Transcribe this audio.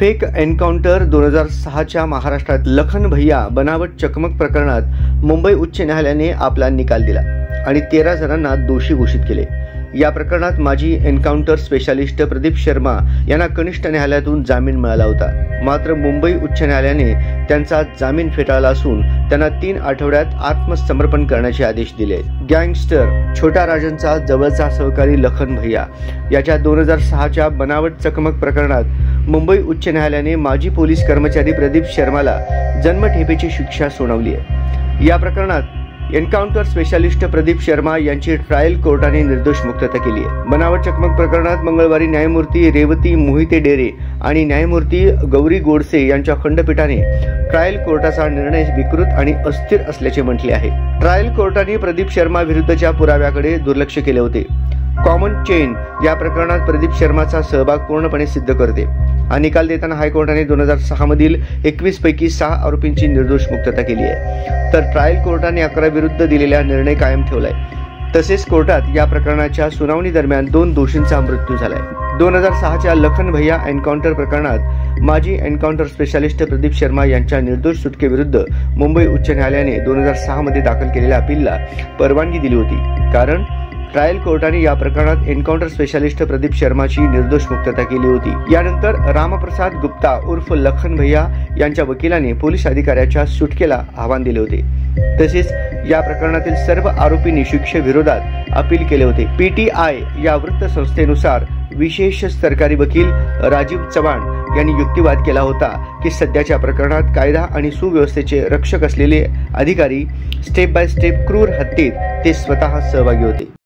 Fake encounter 2006च्या महाराष्ट्रात लखन भैया बनावट चकमक प्रकरणात मुंबई उच्च न्यायालयाने आपला निकाल दिला आणि 13 जणांना दोषी घोषित केले। या प्रकरणात माजी एन्काउंटर स्पेशालिस्ट प्रदीप शर्मा यांना कनिष्ठ न्यायालयातून जामीन मिळाला होता। मात्र मुंबई उच्च न्यायालयाने त्यांचा जामीन फेटाळला असून त्यांना 3 आठवड्यात आत्मसमर्पण करण्याचे आदेश दिले। गँगस्टर छोटा राजनचा जवळचा सहकारी लखन भैया याच्या 2006च्या बनावट चकमक प्रकरणात मुंबई उच्च न्यायालयाने माजी पोलीस कर्मचारी प्रदीप शर्माला जन्मठेपेची शिक्षा सुनावली आहे। या प्रकरणात एन्काउंटर स्पेशालिस्ट प्रदीप शर्मा यांची ट्रायल कोर्टाने निर्दोष मुक्तता केली आहे। बनावट चकमक प्रकरणात मंगळवारी न्यायमूर्ती रेवती मोहिते डेरे आणि न्यायमूर्ती गौरी गोडसे यांच्या खंडपीठाने ट्रायल कोर्टाचा निर्णय विकृत आणि अस्थिर असल्याचे म्हटले आहे। ट्रायल कोर्टाने प्रदीप शर्मा विरुद्धच्या पुराव्याकडे दुर्लक्ष केले होते। कॉमन चेन या प्रकरणात प्रदीप शर्माचा सहभाग पूर्णपणे सिद्ध करते। हा निकाल देताना हायकोर्टाने 2006 मधील 21 पैकी 6 आरोपींची निर्दोष मुक्तता केली आहे, तर ट्रायल कोर्टाने 11 विरुद्ध दिलेला निर्णय कायम ठेवलाय। तसेच कोर्टात या प्रकरणाच्या सुनावणी दरम्यान 2 दोषींचा मृत्यू झालाय। 2006च्या लखन भैया एन्काउंटर प्रकरणात माजी एन्काउंटर स्पेशालिस्ट प्रदीप शर्मा यांच्या निर्दोष सुटकेविरुद्ध मुंबई उच्च न्यायालयाने 2006 मध्ये दाखल केलेल्या अपीलला परवानगी दिली होती, कारण ट्रायल कोर्टाने या प्रकरणात एन्काउंटर स्पेशालिस्ट प्रदीप शर्माची निर्दोष मुक्तता केली होती। यानंतर रामप्रसाद गुप्ता उर्फ लखन भैया यांच्या वकिलाने पोलीस अधिकाऱ्याच्या सुटकेला आव्हान दिले होते। तसेच या प्रकरणातील सर्व आरोपींनी शिक्षेविरोधात अपील केले होते। पीटीआय या वृत्तसंस्थेनुसार विशेष सरकारी वकील राजीव चव्हाण यांनी युक्तिवाद केला होता की सध्याच्या प्रकरणात कायदा आणि सुव्यवस्थेचे रक्षक असलेले अधिकारी स्टेप बाय स्टेप क्रूर हत्येत ते स्वतः सहभागी होते।